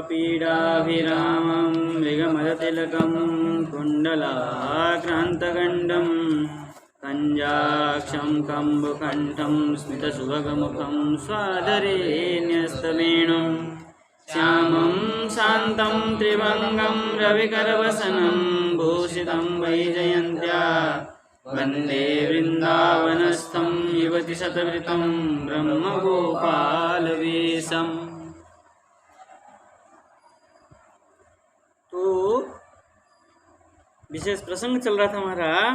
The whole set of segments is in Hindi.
पीडाभिरामं मृगमदतिलकं कुण्डलाक्रान्तगण्डं कञ्जाक्षं कम्बुकण्ठं स्मितसुभगमुखं स्वादरे न्यस्तवेणुं श्यामं शान्तं त्रिभङ्गं रविकरवसनं भूषितं वैजयन्त्या वन्दे वृन्दावनस्थं युवतिशतवृतं ब्रह्मगोपालवेशम्। तो विशेष प्रसंग चल रहा था हमारा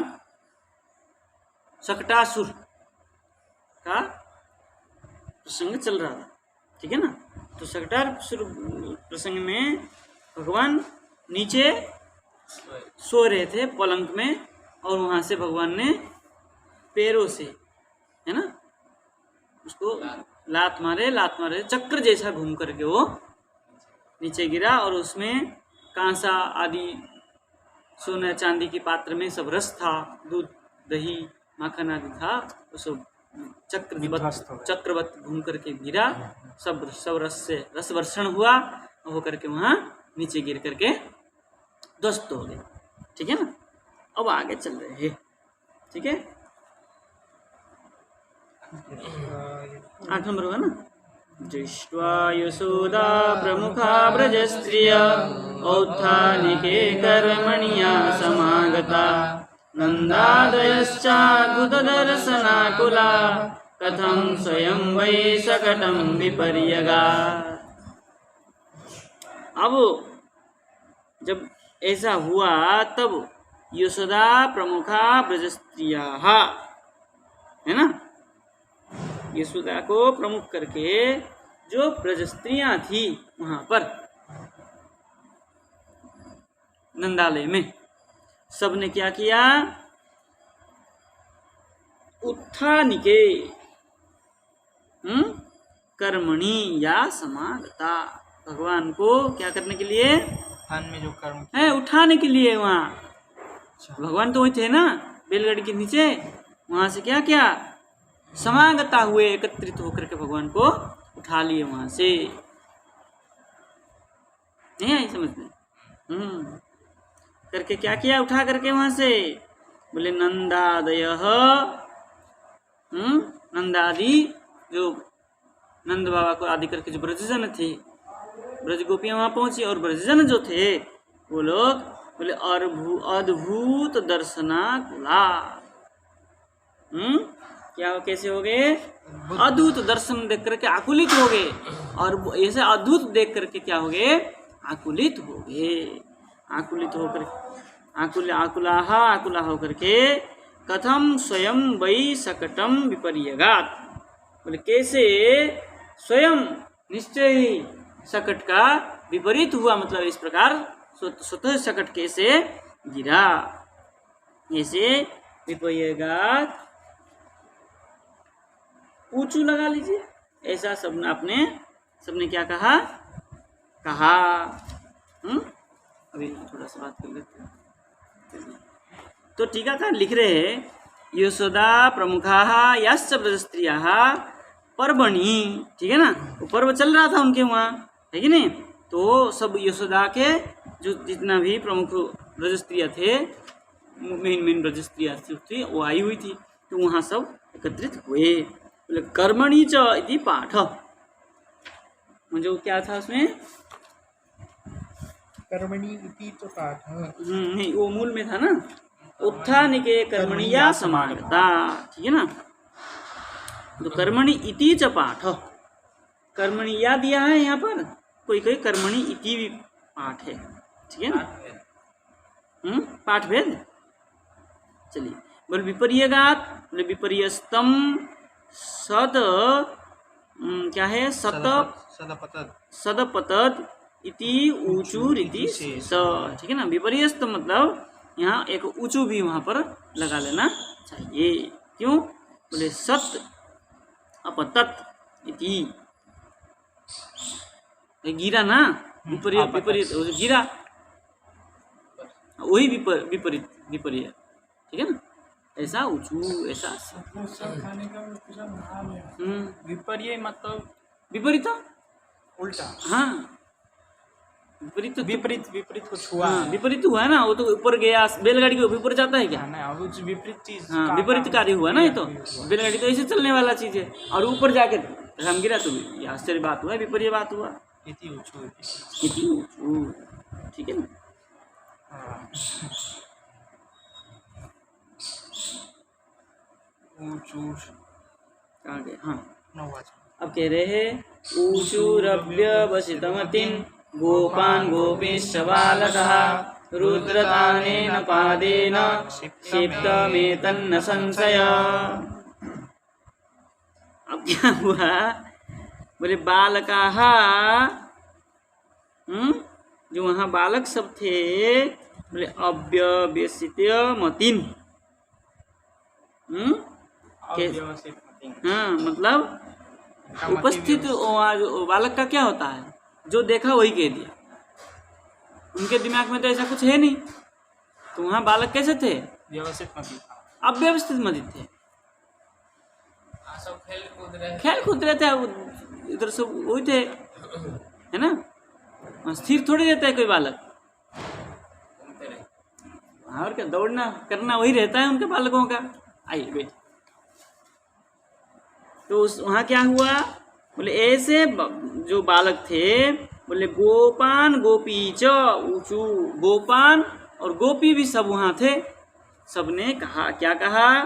शकटासुर का प्रसंग चल रहा था, ठीक है ना। तो शकटासुर प्रसंग में भगवान नीचे सो रहे थे पलंग में, और वहां से भगवान ने पैरों से, है ना, उसको लात मारे चक्र जैसा घूम करके वो नीचे गिरा, और उसमें कांसा आदि सोने चांदी की पात्र में सब रस था, दूध दही माखन आदि था, वो सब चक्रवत घूम करके गिरा, सब रस से रस वर्षण हुआ, हो करके वहाँ नीचे गिर करके ध्वस्त हो गए, ठीक है ना। अब आगे चल रहे हैं, ठीक है, 8 नंबर होगा ना। दृष्ट्वा यशोदा प्रमुखा व्रजस्त्रिय औत्थानिके कर्मण्या समागता नन्दादयश्चाद्भुतदर्शनाकुला कथं स्वयं वै शकटं विपर्यगा। अब जब ऐसा हुआ तब यशोदा प्रमुखा व्रजस्त्रिया, है ना, यशोदा को प्रमुख करके जो ब्रजस्त्रियां थी वहां पर नंदालय में, सबने क्या किया, उत्थानिके कर्मणि या समागता, भगवान को क्या करने के लिए, थान में जो कर्म है उठाने के लिए, वहाँ भगवान तो वही थे ना बैलगाड़ी के नीचे, वहां से क्या क्या समागता हुए, एकत्रित होकर के भगवान को उठा लिए वहां से, नहीं आई समझ में। करके क्या किया, उठा करके वहां से, बोले नंदादय, नंदादि जो नंद बाबा को आदि करके जो ब्रजजन थे, ब्रज गोपियां वहां पहुंची, और ब्रजजन जो थे वो लोग बोले अद्भुत दर्शनाकुला, क्या कैसे हो गए, अद्भुत दर्शन देख करके आकुलित हो गए, और ऐसे अद्भुत देख करके क्या हो गए, आकुलित हो गए, आकुलित होकर आकुला होकर के कथम स्वयं वै शकटम विपर्यगात, बोले कैसे स्वयं निश्चय ही शकट का विपरीत हुआ, मतलब इस प्रकार स्वतः शकट कैसे गिरा, ऐसे विपर्यगात, ऊंचू लगा लीजिए, ऐसा सबने क्या कहा, अभी थोड़ा सा बात कर लेते हैं। तो टीकाकार लिख रहे हैं, यशोदा प्रमुखा याश्च ब्रजस्त्रिया पर्वणि, ठीक है ना, वो पर्व चल रहा था उनके वहाँ, है कि नहीं। तो सब यशोदा के जो जितना भी प्रमुख ब्रजस्त्रियाँ थे, मेन ब्रजस्त्रियाँ थी, वो आई हुई थी, तो वहाँ सब एकत्रित हुए। कर्मणि च इति पाठ, मुझे क्या था उसमें, कर्मणि इति च पाठ, नहीं वो मूल में था ना, उत्थानिके कर्मणिया समागता, ठीक है ना। तो कर्मणि इति च पाठ, कर्मणि या दिया है यहाँ पर, कोई कर्मणि इति भी पाठ है, ठीक है ना, पाठ भेद। चलिए, बोल विपर्यगात, बोले विपर्यस्तम सद, क्या है, सदपतद इति ऊचूर इति शेष, ठीक है ना। विपर्यस्त मतलब यहाँ एक ऊंचू भी वहां पर लगा लेना चाहिए, क्यों, बोले सत अपतत इति, गिरा ना, विपरीत गिरा, वही विपरीत, ठीक है ना, ऐसा ऊंचू, ऐसा विपर्य मतलब विपरीत, उल्टा, हाँ विपरीत तो विपरीत विपरीत कुछ हुआ हाँ, विपरीत हुआ है ना, वो तो ऊपर गया, बैलगाड़ी के ऊपर जाता है क्या? ना, वो जो विपरीत चीज हाँ, का- विपरीत कार्य हुआ ना ये तो। हुआ। बैलगाड़ी तो ऐसे चलने वाला चीज है, और ऊपर जाके हम गिरा तो ये आश्चर्य बात हुआ, विपरीत बात हुआ। इति ऊंचू इति ऊंचू, ठीक है ना। हाँ। ऊंचू कहाँ गए? हाँ, नववाचन। अब कह रहे हैं ऊचूरव्यवसितमतिं गोपान् गोपीश्च बालकः रुद्रतानेन पादेन क्षिप्तमेतन्न संशय। अब क्या हुआ? बोले बालकाः, जो वहाँ बालक सब थे, बोले अव्यवसितमतिं, अव्यवस्थित मति। हाँ, मतलब उपस्थित जो बालक का क्या होता है, जो देखा वही कह दिया। उनके दिमाग में तो ऐसा कुछ है नहीं, तो वहाँ बालक कैसे थे? व्यवस्थित मति। अव्यवस्थित मति थे, सब खेल कूद रहे थे, इधर सब वही थे, है ना। वहाँ स्थिर थोड़ी रहता है कोई बालक, और क्या दौड़ना करना वही रहता है उनके बालकों का। आइए बेटे, तो उस वहाँ क्या हुआ? बोले ऐसे जो बालक थे, बोले गोपान गोपी च ऊचू, गोपान और गोपी भी सब वहाँ थे। सबने कहा, क्या कहा?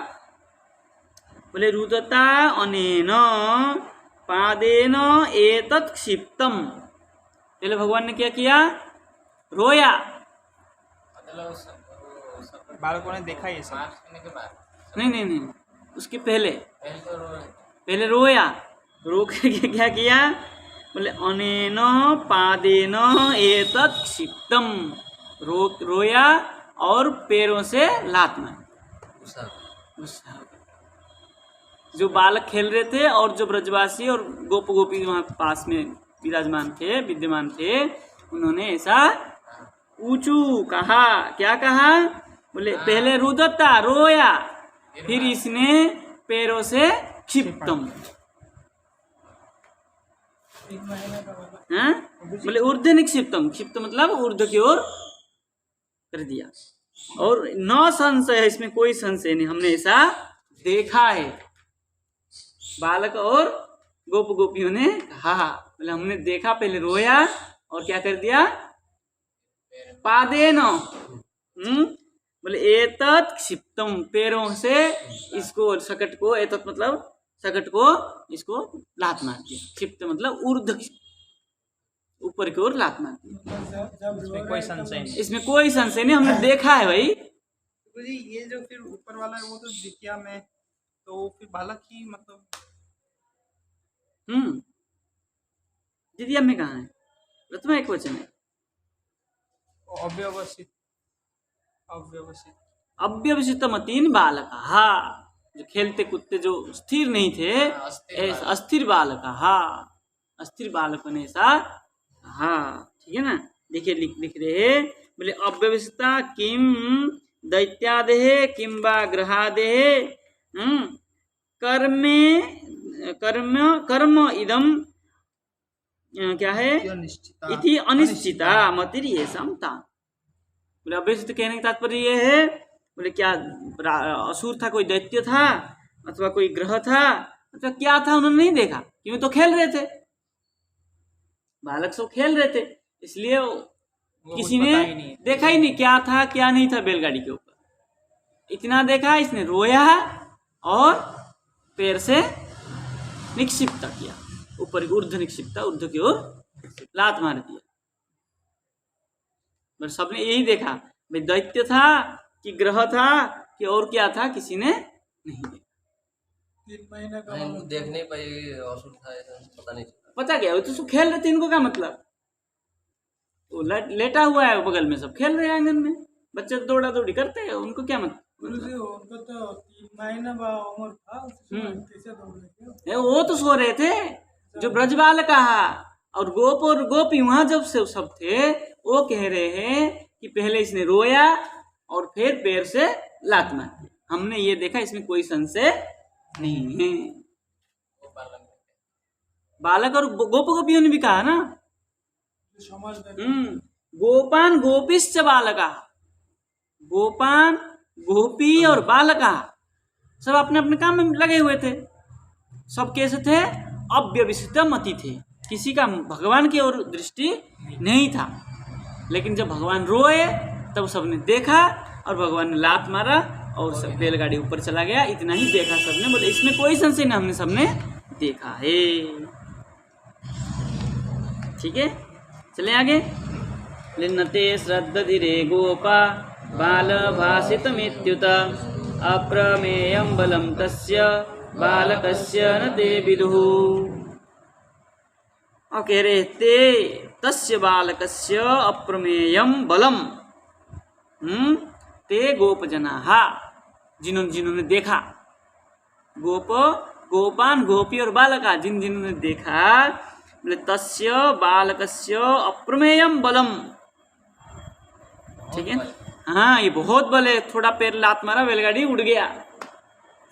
बोले रुदता अनेन पादेन एतत् क्षिप्तम। पहले भगवान ने क्या किया? रोया। बालकों ने देखा ये सब। नहीं नहीं नहीं, उसके पहले रोया। रो करके क्या किया? बोले अनेन पादेन एतत् क्षिप्तम, रोया और पैरों से लात मारी। गुस्सा। जो बालक खेल रहे थे और जो ब्रजवासी और गोप गोपी वहाँ पास में विराजमान थे, विद्यमान थे, उन्होंने ऐसा ऊंचू कहा। क्या कहा? बोले पहले रुदता, रोया, फिर इसने पैरों से क्षिप्तम। हाँ? बोले ऊर्ध्व निक्षिप्तम, क्षिप्त मतलब ऊर्ध्व की ओर कर दिया। और न संशय है, इसमें कोई संशय नहीं, हमने ऐसा देखा है। बालक और गोप गोपियों ने कहा, बोले हमने देखा, पहले रोया और क्या कर दिया? पादेन, बोले एतत् क्षिप्तम, पैरों से इसको शकट को, एतत् मतलब शकट को, इसको लात मार दिया। क्षिप्त मतलब ऊर्ध्व, ऊपर की ओर लात मार दिया। इसमें कोई संशय नहीं। इसमें कोई संशय नहीं, हमने देखा है भाई। तो जी ये जो फिर ऊपर वाला है वो तो द्वितीया में, तो फिर बालक ही मतलब द्वितीया में कहाँ है? प्रथम एक वचन है। अव्यवस्थित अव्यवस्थित अव्यवसितमतीन बालकाः, जो खेलते कूदते जो स्थिर नहीं थे, अस्थिर बालकाः, अस्थिर बालकों ने ऐसा कहा। ठीक है ना। देखिए लिख रहे हैं, बोले अव्यवस्थिता किम दैत्यादेः किम वा ग्रहादेः कर्म इदम क्या है? इति अनिश्चिता मतिर ये समता। बोले अव्यवस्थित कहने का तात्पर्य ये है, बोले क्या असुर था, कोई दैत्य था, अथवा कोई ग्रह था, अथवा क्या था, उन्होंने नहीं देखा, क्योंकि तो खेल रहे थे, बालक सब खेल रहे थे, इसलिए किसी ने देखा ही नहीं क्या था क्या नहीं था बैलगाड़ी के ऊपर। इतना देखा, इसने रोया और पैर से निक्षिप्त किया, ऊपर ऊर्ध्व निक्षिप्त, ऊर्ध्व की ओर लात मार दिया। बस सबने यही देखा, भाई दैत्य था कि ग्रह था कि और क्या था, किसी ने नहीं देखा। 3 महीने का देख नहीं पाई, असुर था ऐसा पता नहीं चला। पता क्या, वो तो खेल रहे थे, इनको क्या मतलब? वो लेटा हुआ है बगल में, सब खेल रहे हैं आंगन में, बच्चे दौड़ा दौड़ी करते हैं, उनको क्या मतलब? उनको तो 3 महीने उम्र था, कैसे दौड़ रहे थे? वो तो सो रहे थे, जो ब्रजबाल कहा, और गोप और गोपी वहां जब से सब थे, वो कह रहे हैं कि पहले इसने रोया और फिर पैर से लात मार दी। हमने ये देखा, इसमें कोई संशय नहीं है। बालक और गोप गोपियों ने भी कहा ना, गोपान गोपीश्च बालका, गोपान गोपी और बालका सब अपने अपने काम में लगे हुए थे। सब कैसे थे? अव्यवसित मति थे, किसी का भगवान की ओर दृष्टि नहीं था। लेकिन जब भगवान रोए तब सबने देखा और भगवान ने लात मारा और सब बैलगाड़ी ऊपर चला गया। इतना ही देखा सबने, बोले इसमें कोई संशय नहीं, हमने सबने देखा है। ठीक है, चले आगे। लिन्नते श्रद्धधिरे गोपा बाल भाषितमित्युत अप्रमेयं बलं तस्य बालकस्य न ते विदुः। और कह रहे ते तस्य बालकस्य अप्रमेयं बलम। ते गोप जनाः, जिन्होंने देखा, गोप गोपान गोपी और बालका जिन्होंने देखा, बोले तस्य बालकस्य अप्रमेयं बलम। ठीक है, हाँ ये बहुत बल है। थोड़ा पैर लात मारा, बैलगाड़ी उड़ गया।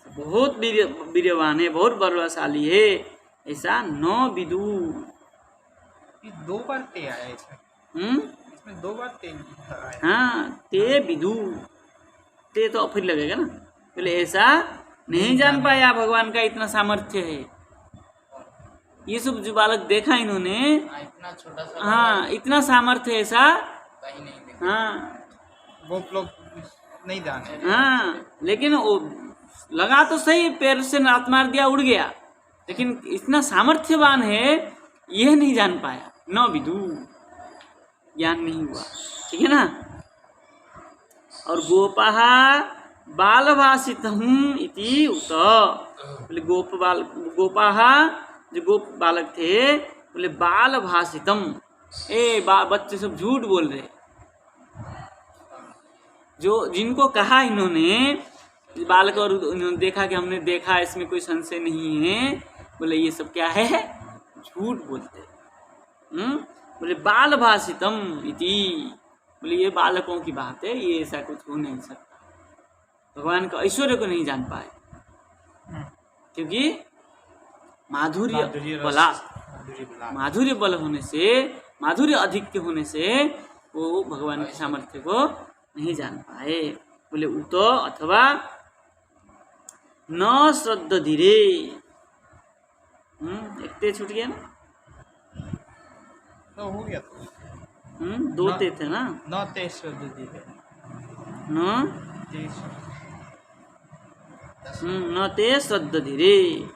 बहुत वीर्यवान है, बहुत बलशाली है, ऐसा न विदु। ये 2 बार ते आया इसमें। इसमें 2 बार ते आया। हाँ, ते विदु, ते तो फिर लगेगा ना। बोले ऐसा नहीं जान पाया भगवान का इतना सामर्थ्य है। ये सब जो बालक देखा इन्होंने, इतना छोटा सा, हाँ इतना सामर्थ्य ऐसा कहीं नहीं देखा। हाँ वो लोग नहीं जाने। हाँ, लेकिन वो लगा तो सही, पैर से लात मार दिया, उड़ गया, लेकिन इतना सामर्थ्यवान है यह नहीं जान पाया। न विदु, ज्ञान नहीं हुआ। ठीक है ना। और गोपाः बालभाषितम् इति उत, बोले गोपाः जो गोप बालक थे, बोले बाल भाषितम, बच्चे सब झूठ बोल रहे। जो जिनको कहा इन्होंने बालक और इन्होंने देखा कि हमने देखा, इसमें कोई संशय नहीं है, बोले ये सब क्या है? झूठ बोलते। बोले बाल भाषितम इति, बोले ये बालकों की बात है, ये ऐसा कुछ हो नहीं सकता। भगवान का ऐश्वर्य को नहीं जान पाए, क्योंकि माधुर्य बल होने से, माधुर्य अधिक के होने से वो भगवान के सामर्थ्य को नहीं जान पाए। बोले उत अथवा न श्रद्ध धीरे। एक ते छूट गया ना, तो हो गया तो। 2 ते थे ना। न ते श्रद्ध धीरे, न ते श्रद्ध धीरे।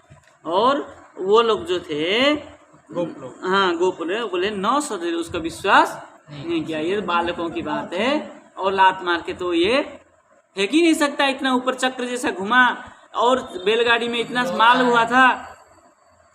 और वो लोग जो थे गोप लोग, हाँ गोप लोग, बोले न श्रद्ध, उसका विश्वास नहीं किया। ये बालकों की बात है, और लात मार के तो ये फेंक ही नहीं सकता। इतना ऊपर चक्र जैसा घुमा, और बैलगाड़ी में इतना माल हुआ था।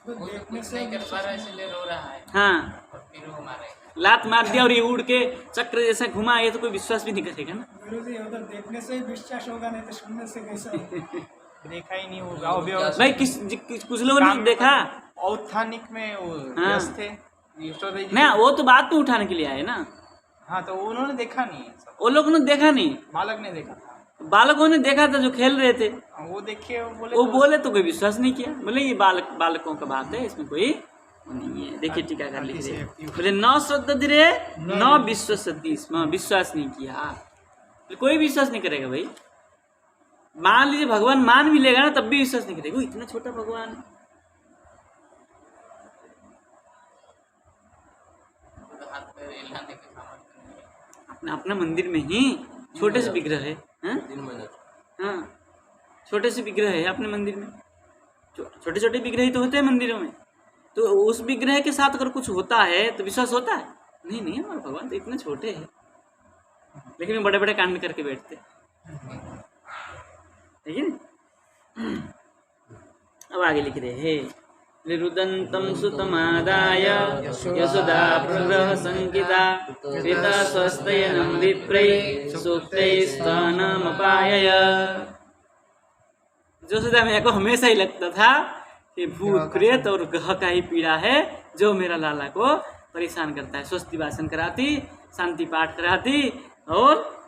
देखने से कर पा रहा है, इसलिए रो रहा है। हाँ, और फिर वो मारे, लात मार दिया और ये उड़ के चक्र जैसा घुमा, ये तो कोई विश्वास भी नहीं करेगा ना। गुरुजी उधर देखने से ही विश्वास होगा, नहीं तो सुनने से कैसा होगा? देखा ही नहीं होगा। भाई कुछ लोगों ने देखा, औत्थानिक में वो हाँ। व्यस्त थे, यशोदा जी। ना वो तो बात तो उठाने के लिए आए ना। हाँ, तो उन्होंने देखा नहीं है सब। वो लोगों ने देखा नहीं, बालक ने देखा था। बालकों ने देखा था जो खेल रहे थे। वो देखे, वो बोले तो कोई विश्वास नहीं किया, बोले ये बालकों का बात है, इसमें कोई नहीं है। देखिए टीकाकार लिख रहे हैं, बोले न श्रद्धा धीरे न विश्वसति स्म, विश्वास नहीं किया। कोई विश्वास नहीं करेगा भाई। मान लीजिए भगवान मान भी लेगा ना, तब भी विश्वास नहीं करेगा, इतना छोटा भगवान है। हाथ पैर हिलाने के सामर्थ्य नहीं है। अपना अपना मंदिर में ही छोटे से विग्रह है, हाँ? 3 महीने हाँ, छोटे से विग्रह है अपने मंदिर में। छोटे छोटे विग्रह ही तो होते हैं मंदिरों में। तो उस विग्रह के साथ अगर कुछ होता है तो विश्वास होता है? नहीं, हमारे भगवान तो इतने छोटे हैं, लेकिन वो बड़े बड़े कांड करके बैठते। ठीक है। अब आगे लिख रहे हैं, रुदंतम सुतमादाय यशोदा प्रग्रह संकिता पिता स्वस्तयनं विप्रै सूक्तैस्तनमपायय। यशोदा मेरे को हमेशा ही लगता था कि भूत प्रेत और ग्रह का ही पीड़ा है जो मेरा लाला को परेशान करता है। स्वस्ति वासन कराती, शांति पाठ कराती, और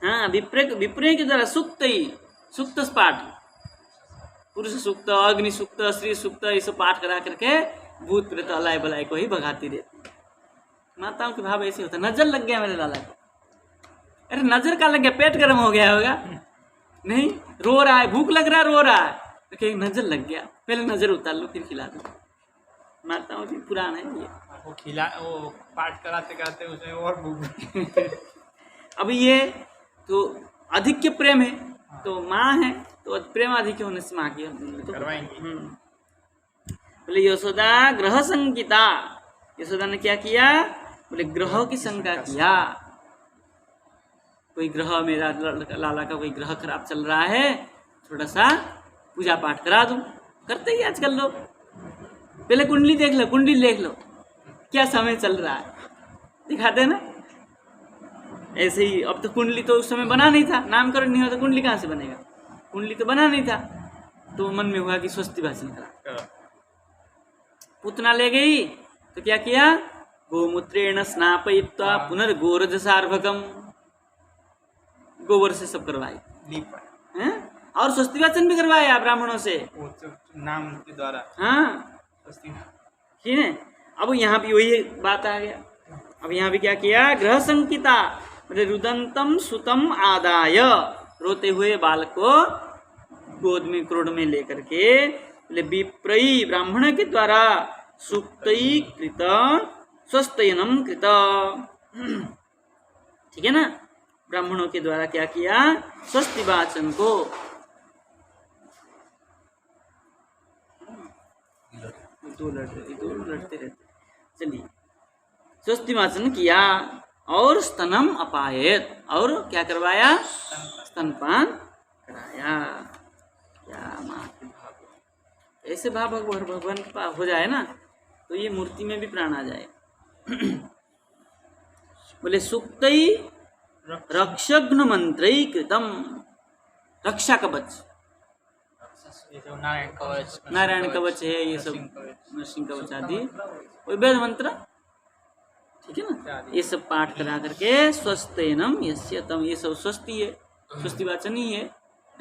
हाँ विप्रे के द्वारा सूक्त पाठ, पुरुष सूक्त, अग्नि सूक्त, श्री सूक्त, ये सब पाठ करा करके भूत प्रेत अलाय बलाय को ही भगाती रहती। माताओं के भाव ऐसे होता है। नजर लग गया मेरे लाला को, अरे नजर का लग गया, पेट गर्म हो गया होगा, नहीं रो रहा है, भूख लग रहा है, रो रहा है, तो कहीं नजर लग गया, पहले नजर उतार लो फिर खिला दो। माताओं की पुराण है ये। वो पाठ कराते कराते उसमें और भूख अब ये तो अधिक के प्रेम है, तो माँ है तो प्रेम अधिक होने से माँ की तो करवाएंगे। बोले यशोदा ग्रह संकिता, यशोदा ने क्या किया, बोले ग्रहों की शंका किया, कोई ग्रह मेरा लाला का कोई ग्रह खराब चल रहा है, थोड़ा सा पूजा पाठ करा दूं। करते ही आजकल लोग, पहले कुंडली देख लो, कुंडली देख लो क्या समय चल रहा है, दिखाते ना। ऐसे ही अब तो कुंडली तो उस समय बना नहीं था, नामकरण नहीं हुआ तो कुंडली कहाँ से बनेगा, कुंडली तो बना नहीं था, तो मन में हुआ कि स्वस्ति वाचन करा। पूतना ले गई तो क्या किया, गोमूत्रेण स्नापयित्वा पुनर्गोरजसार्भकम, गोबर से सब करवाई हैं, और स्वस्ति वाचन भी करवाया ब्राह्मणों से, वो तो नाम के द्वारा। हाँ ठीक है। अब यहाँ भी वही बात आ गया, अब यहाँ भी क्या किया, ग्रह संकिता, मतलब रुदंतम सुतम आदाय, रोते हुए बालक को गोद में क्रोध में लेकर के, बोले विप्रयी ब्राह्मण के द्वारा सुक्तई कृत स्वस्तयनम कृत, ठीक है ना, ब्राह्मणों के द्वारा क्या किया, स्वस्ति वाचन को, दो लड़ते रहते, चलिए स्वस्ति वाचन किया, और स्तनम अपायत, और क्या करवाया, स्तनपान कराया। क्या माँ के भाव, ऐसे भाव भगवान के पास हो जाए ना तो ये मूर्ति में भी प्राण आ जाए। बोले सुक्तई रक्षग्न मंत्रई कृतम, रक्षा कवच, ये तो नारायण कवच, नारायण कवच है, ये सब नरसिंह कवच आदि, कोई वेद मंत्र, ठीक है ना, ये सब पाठ करा करके स्वस्तेनम यस्य तम, ये सब स्वस्ति है, स्वस्ति वाचन ही है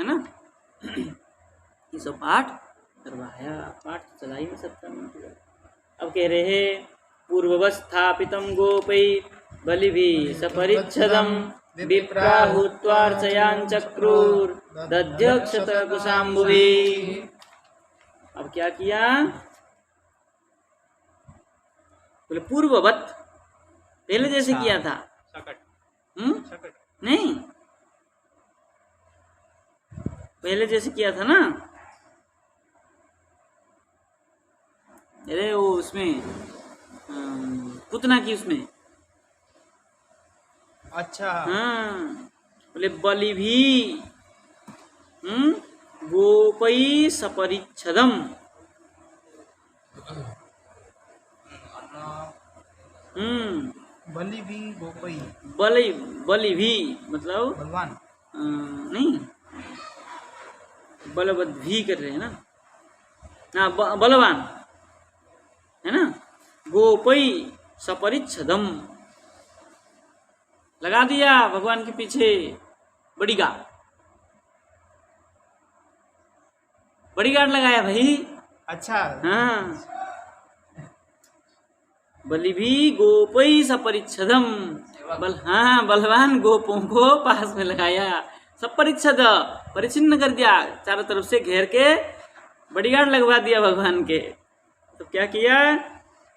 ना, ये सब पाठ करवाया, पाठ चलाई में सकता नहीं। अब कह रहे हैं पूर्ववस्थापितम गोपै बलिभि सपरिच्छदम विप्राहुत्वार्चयाञ्चक्रुर दध्यक्षत कुशाम्बुभि। अब क्या किया, बोले पूर्ववत, पहले जैसे किया था, शकट नहीं पहले जैसे किया था ना, अरे वो उसमें पुतना की उसमें, अच्छा हाँ बोले बलि भी गोपई सपरिच्छदम, बलि भी गोपई, बलि भी मतलब बलवान, नहीं बलवद भी कर रहे हैं ना, हाँ बलवान है ना, गोपई सपरिच्छदम, लगा दिया भगवान के पीछे बॉडीगार्ड लगाया भाई। अच्छा हाँ बलि भी गोपई सपरिच्छदम, हाँ बलवान गोपों को पास में लगाया, सपरिच्छद परिचिन्न कर दिया, चारों तरफ से घेर के बॉडीगार्ड लगवा दिया भगवान के। तो क्या किया,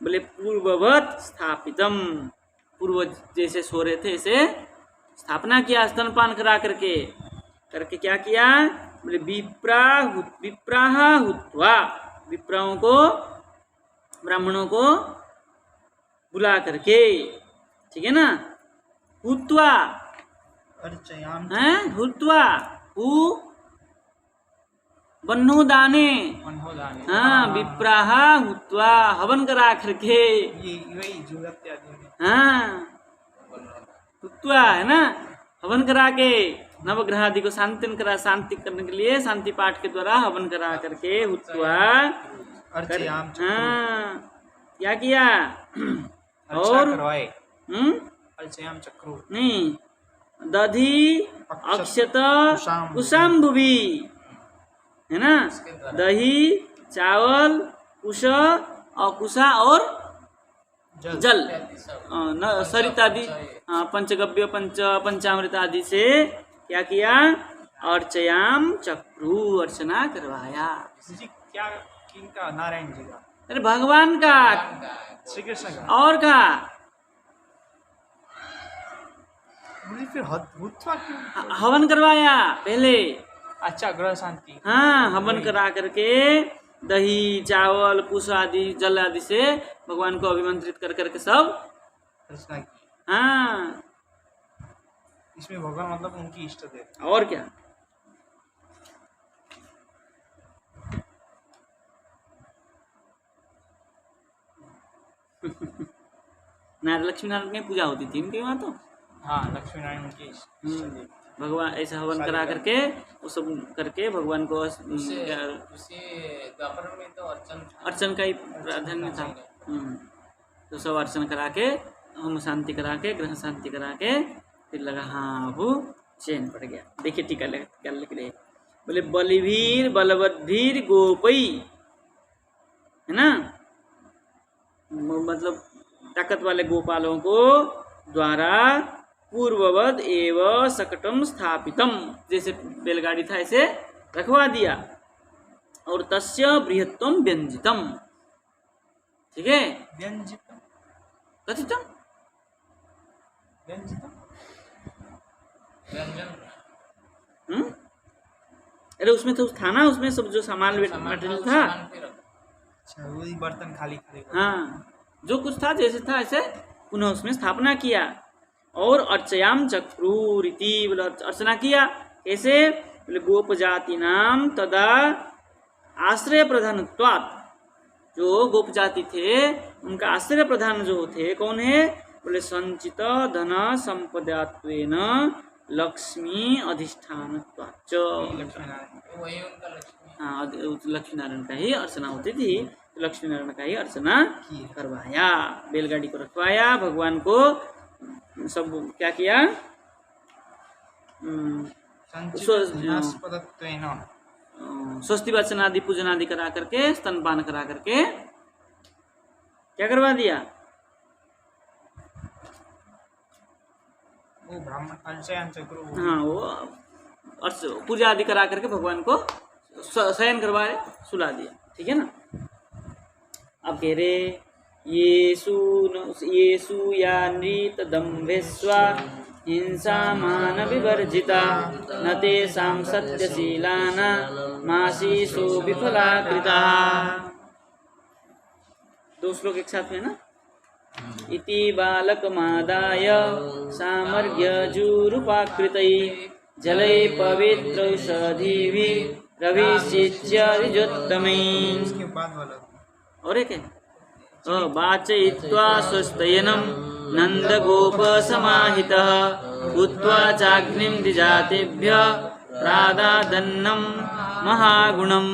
बोले पूर्ववत स्थापितम, पूर्व जैसे सो रहे थे ऐसे स्थापना किया, स्तनपान करा करके क्या किया, बोले विप्राह हुत्वा, विप्राओं को ब्राह्मणों को बुला करके, ठीक है ना, हुत्वा अर्चयाम, हैं हुत्वा, बन्नो दाने, हाँ विप्राह हुत्वा, हवन करा करके, ये वही जुड़त आदमी, हाँ हुत्वा है ना, हवन करा के नवग्रह आदि को शांति करने के लिए शांति पाठ के द्वारा हवन करा करके हुत्वा, अर्चयाम, हाँ क्या किया, और करवाए, अर्चयाम चक्रू नहीं, दधी अक्षत कुशाम्बुभि है ना, दही चावल कुश और कुशा और जल सब सरित आदि, हाँ, पंचगव्य पंचामृत आदि से क्या किया? अर्चयाम चक्रु, अर्चना करवाया। जी क्या किनका? नारायण जी का? अरे भगवान का, श्री कृष्ण का? और का मुझे फिर हुआ क्यों? हवन करवाया पहले। अच्छा, ग्रह शांति। हाँ, हवन करा करके दही चावल कुश आदि जल आदि से भगवान को अभिमंत्रित कर करके सब, रचना की। हाँ, इसमें भगवान मतलब उनकी इष्ट देव। और क्या। नारायण लक्ष्मी नारायण की पूजा होती थी उनके वहाँ तो। हाँ, लक्ष्मी नारायण उनकी इष्ट देव। भगवान ऐसा हवन करा करके वो सब करके भगवान को उसी द्वापर में तो अर्चन का ही प्राधान्य था। तो सब अर्चन करा के, होम शांति करा के, ग्रह शांति करा के फिर लगा हाँ वो चैन पड़ गया। देखिए टीका लिख रहे, बोले बलिवीर बलवद्भीर गोपई, है ना, मतलब ताकत वाले गोपालों को द्वारा पूर्ववद एव सकटम स्थापितम, जैसे बैलगाड़ी था ऐसे रखवा दिया, और तस्य बृहत्तम व्यंजितम, ठीक है, व्यंजितम, कथितम, व्यंजितम, व्यंजन। अरे उसमें तो था ना, उसमें सब जो सामान मटेरियल था, अच्छा वही बर्तन खाली खाली। हाँ, जो कुछ था जैसे था ऐसे पुनः उसमें स्थापना किया। और अर्चयाम चक्रूरिति, बोले अर्चना किया कैसे? बोले गोप जाति नाम तदा आश्रय प्रधानत्वात्, जो गोप जाति थे उनका आश्रय प्रधान जो थे कौन है? बोले संचित धन संपदात्वेन लक्ष्मी अधिष्ठानत्वाच्च, वही उनका लक्ष्मी। हाँ, लक्ष्मी नारायण का ही अर्चना होती थी, लक्ष्मी नारायण का ही अर्चना करवाया, बैलगाड़ी को रखवाया, भगवान को सब क्या किया? स्वस्ति वाचन आदि पूजन आदि करा करके, स्तनपान करा करके क्या करवा दिया? वो ब्राह्मण अर्चयन चक्र, हाँ, वो पूजा आदि करा करके भगवान को शयन करवाए, सुला दिया, ठीक है ना। अब कह रहे येषु या नृत दम्भेस्वा हिंसा मान विवर्जिता न तेषां सत्यशीलाना मासीसो विफलाकृता। दो श्लोक एक साथ में ना। इति बालकमादाय सामर्ग्यजुरुपाकृतै जलै पवित्रौषधिभिः रविसिच्य ऋजोत्तमैः। उसके बाद वाला और एक है वाचयित्वा स्वस्तयनं नन्दगोपसमाहितः भूत्वा चाग्निं द्विजातेभ्यः प्रादादन्नं महागुणम्।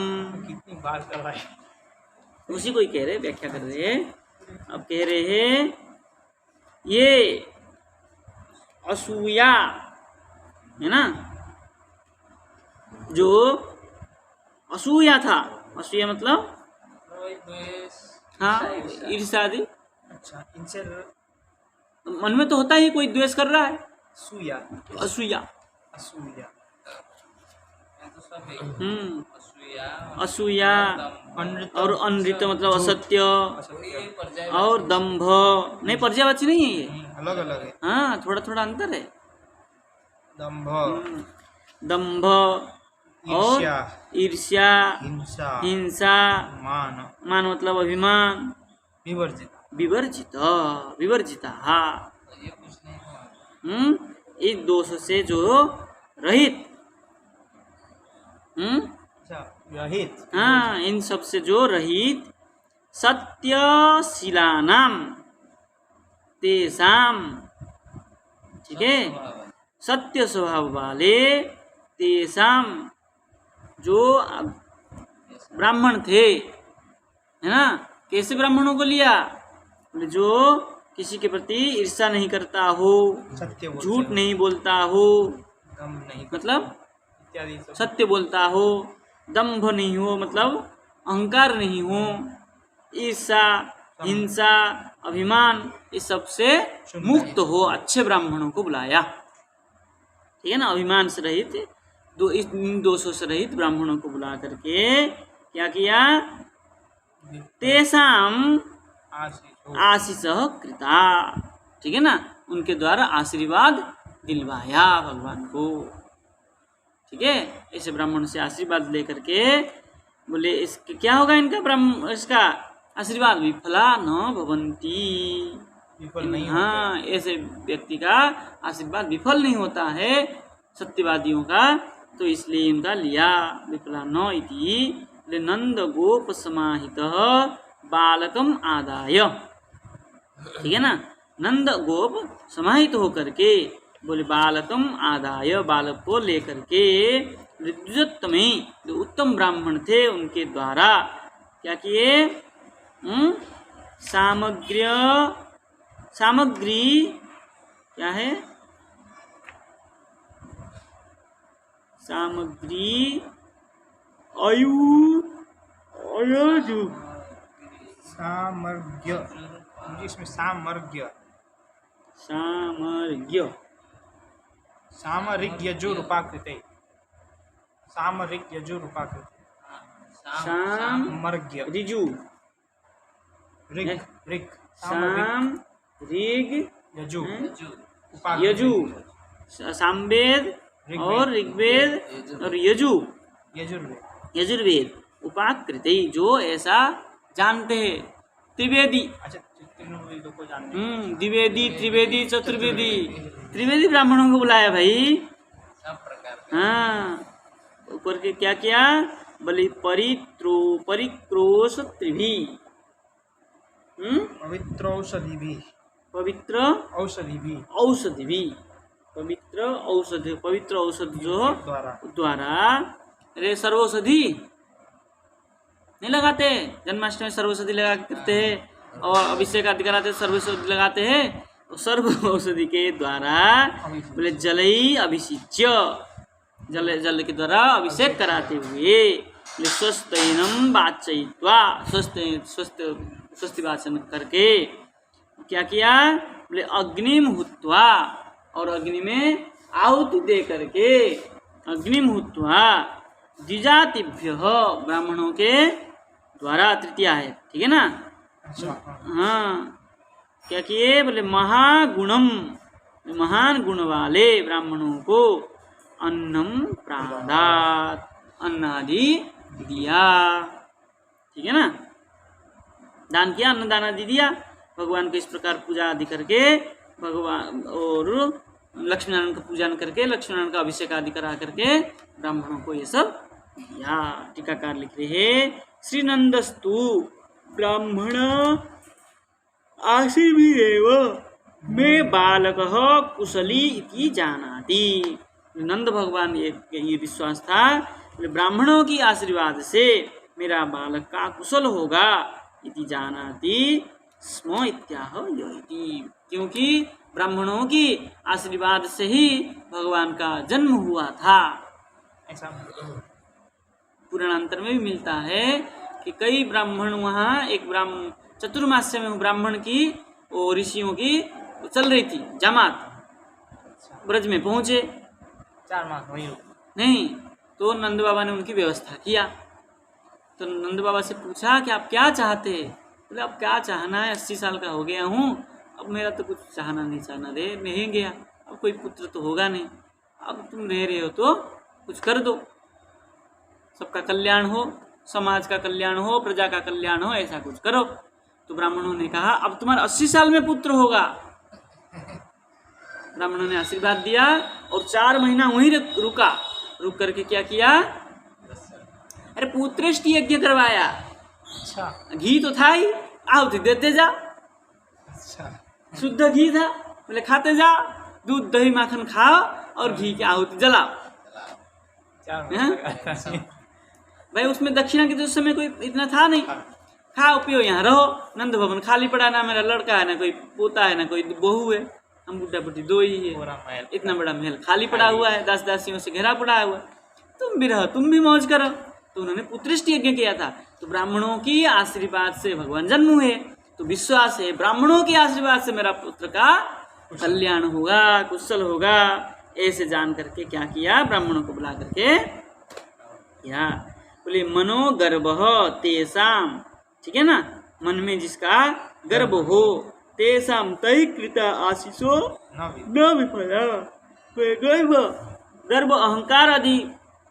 कितनी बार करवाई? उसी को ही कह रहे, व्याख्या कर रहे हैं। अब कह रहे हैं ये असूया है ना, जो असूया था, असूया मतलब हाँ ईर्ष्या आदि। अच्छा, इनसे मन में तो होता ही कोई द्वेष कर रहा है, सूया, असूया। असूया, असूया और अनृत मतलब असत्य, और दंभ नहीं, पर्यायवाची नहीं है ये, अलग अलग है। हाँ, थोड़ा थोड़ा अंतर है। दंभ, दंभ और ईर्ष्या, ईर्ष्या, हिंसा, हिंसा, मान, मान मतलब अभिमान, विवर्जित, विवर्जित, विवर्जिता, हाँ, इस दोष से जो रहित, अच्छा, रहित, हाँ, इन सब से जो रहित, सत्यशीलानाम तेसाम, ठीक है, सत्य स्वभाव वाले तेसाम, जो ब्राह्मण थे, है ना। कैसे ब्राह्मणों को लिया? जो किसी के प्रति ईर्ष्या नहीं करता हो, सत्य बोलते झूठ हो, नहीं बोलता हो, दम नहीं मतलब इत्यादि सब। सत्य बोलता हो, दंभ नहीं हो मतलब अहंकार नहीं हो, ईर्षा, हिंसा, अभिमान, इस सब से मुक्त हो अच्छे ब्राह्मणों को बुलाया। ठीक है ना, अभिमान से रहित, इन दोषों से रहित ब्राह्मणों को बुला करके क्या किया, तेषाम आशीष कृता, ठीक है ना, उनके द्वारा आशीर्वाद दिलवाया भगवान को। ठीक है, ऐसे ब्राह्मण से आशीर्वाद लेकर के बोले इसके क्या होगा, इनका इसका आशीर्वाद विफला न भवंती, विफल नहीं हाँ, ऐसे व्यक्ति का आशीर्वाद विफल नहीं होता है सत्यवादियों का, तो इसलिए इनका लिया विफला न इति नंद गोप समाहित बालकम आदाय। ठीक है ना, नंद गोप समाहित होकर के बोले बालकम आदाय, बालक को लेकर के विद्युत्तमे, जो उत्तम ब्राह्मण थे उनके द्वारा क्या किए, सामग्री क्या है, सामग्री अयुजु सामर्ग्य, इसमें सामर्ग्य, सामरिग्यजो रूपाकृते, सामरिग्यजो रूपाकृते, सामर्ग्य, रिजु, ऋग ऋग, साम ऋग यजु, यजु, सामवेद और ऋग्वेद और यजुर्वेद उपाकृत, जो ऐसा जानते हैं, त्रिवेदी, अच्छा त्रिवेदी को जानते हैं, द्विवेदी, त्रिवेदी, चतुर्वेदी, त्रिवेदी ब्राह्मणों को बुलाया भाई। सब प्रकार हाँ, ऊपर के क्या किया, बोले परिक्रोश त्रिभी, पवित्र औषधि भी, पवित्र औषधि भी, औषधि भी, पवित्र औषधि जो द्वारा, अरे सर्वौषधि नहीं लगाते, जन्माष्टमी सर्वौषधि लगा करते हैं और अभिषेक आदि कराते सर्वौषधि लगाते हैं, तो सर्व औषधि के द्वारा बोले जलई अभिषिच्य, जल के द्वारा अभिषेक कराते हुए बोले स्वस्थनम वाचयित्वा, स्वस्थ वाचन करके क्या किया, बोले अग्निम हुत्वा, और अग्नि में आहुति दे करके, अग्निम हुत्वा द्विजातिभ्य, ब्राह्मणों के द्वारा, तृतीया है, ठीक है ना, हाँ, क्या किए, बोले महागुणम, महान गुण वाले ब्राह्मणों को अन्नम प्रादात, अन्न आदि दिया। ठीक है ना, दान किया, अन्न दान आदि दिया, भगवान को इस प्रकार पूजा आदि करके, भगवान और लक्ष्मीनारायण का पूजन करके, लक्ष्मीनारायण का अभिषेक आदि करा करके ब्राह्मणों को ये सब दिया। टीकाकार लिख रहे हैं, श्रीनंदस्तु ब्राह्मण आशीर्भिरेव मे बालक कुशली इति जानाति। नंद भगवान ये विश्वास था, ब्राह्मणों की आशीर्वाद से मेरा बालक का कुशल होगा, इति जानाति स्म इत्याह योइति, क्योंकि ब्राह्मणों की आशीर्वाद से ही भगवान का जन्म हुआ था। ऐसा पुराणांतर में भी मिलता है कि कई ब्राह्मण वहाँ, एक चतुर्मास्य में ब्राह्मण की और ऋषियों की चल रही थी जमात, ब्रज में पहुँचे 4 मास वहीं नहीं, तो नंद बाबा ने उनकी व्यवस्था किया। तो नंद बाबा से पूछा कि आप क्या चाहते हैं, बोले अब क्या चाहना है, 80 साल का हो गया हूँ, अब मेरा तो कुछ चाहना नहीं चाहना रे, नहीं गया, अब कोई पुत्र तो होगा नहीं, अब तुम रह रहे हो तो कुछ कर दो, सबका कल्याण हो, समाज का कल्याण हो, प्रजा का कल्याण हो, ऐसा कुछ करो। तो ब्राह्मणों ने कहा अब तुम्हारा 80 साल में पुत्र होगा। ब्राह्मणों ने आशीर्वाद दिया और 4 महीना वहीं रुक करके क्या किया, अरे पुत्रेष्टि यज्ञ करवाया। अच्छा, घी तो था ही, आहुति देते जा, अच्छा, शुद्ध घी था, बोले खाते जा, दूध दही माखन खाओ और घी की आहुति जलाओ। भाई उसमें दक्षिणा के तो उस समय कोई इतना था नहीं, खाओ पियो यहाँ रहो, नंद भवन खाली पड़ा, ना मेरा लड़का है, ना कोई पोता है, ना कोई बहू है, हम बुढ़ा बुढ़ी 2 ही है, इतना बड़ा महल खाली पड़ा हुआ है, 10 दासियों से घेरा पड़ा हुआ है, तुम भी रहो, तुम भी मौज करो। तो उन्होंने पुत्रिष्ट यज्ञ किया था। तो ब्राह्मणों की आशीर्वाद से भगवान जन्म हुए, तो विश्वास है ब्राह्मणों के आशीर्वाद से मेरा पुत्र का कल्याण होगा, कुशल होगा। ऐसे जान करके क्या किया, ब्राह्मणों को बुला करके किया। बोले मनोगर्भ तेसाम, ठीक है ना, मन में जिसका गर्भ हो, तेसाम तय कृता आशीषो न विफला। गर्भ गर्भ अहंकार आदि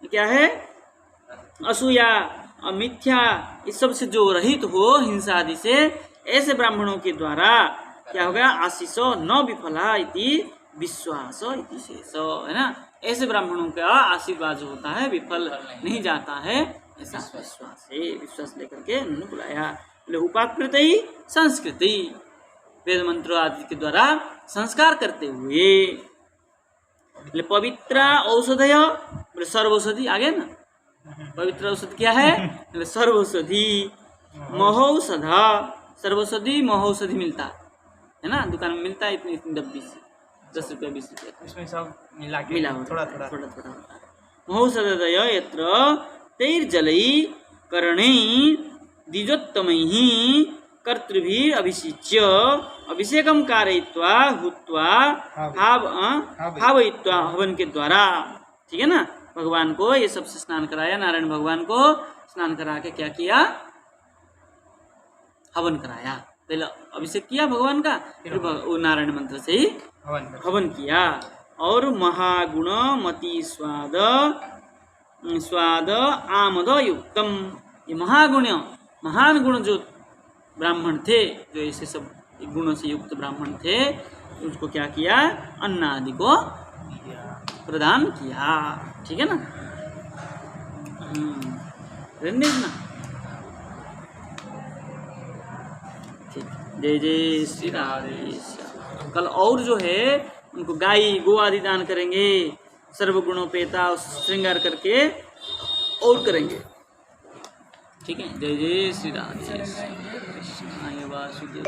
क्या है, असूया मिथ्या, इस सब से जो रहित हो, हिंसा आदि से, ऐसे ब्राह्मणों के द्वारा क्या होगा, आशीषो न विफला इति विश्वास इति शेष, है ना। ऐसे ब्राह्मणों का आशीर्वाद जो होता है विफल नहीं जाता है, ऐसा विश्वास है। विश्वास लेकर के उन्होंने बुलाया। उपाकृति संस्कृति, वेद मंत्रों आदि के द्वारा संस्कार करते हुए। पवित्र औषधय, बोले सर्वौषधि, आगे ना, पवित्र औषध क्या है, बोले सर्वौषधि। महौषध, सर्वौषधि महौषधि मिलता है ना, दुकान में मिलता है, इतनी इतनी डब्बी से 10 रुपया 20 रुपया, इसमें सब मिला थोड़ा थोड़ा होता है। महौषधय यत्र तैर्जलई करणै द्विजोत्तमैः कर्तृभिः अभिषिच्य अभिषेकम कारयित्वा हुत्वा भावयित्वा, हवन के द्वारा, ठीक है ना, भगवान को ये सबसे स्नान कराया। नारायण भगवान को स्नान करा के क्या किया, हवन कराया। पहले अभिषेक किया भगवान का, फिर वो नारायण मंत्र से ही हवन किया। और महागुण मति स्वाद स्वाद आमद युक्तम, ये महागुण, महान गुण जो ब्राह्मण थे, जो ऐसे सब गुणों से युक्त ब्राह्मण थे, उसको क्या किया, अन्न आदि को प्रदान किया, ठीक है ना। ना ठीक, जय जय श्री राधे। कल और जो है उनको गाय गो आदि दान करेंगे, सर्वगुणोपेता श्रृंगार करके और करेंगे, ठीक है। जय जय श्री राधे। कृष्णाय वासुदेव।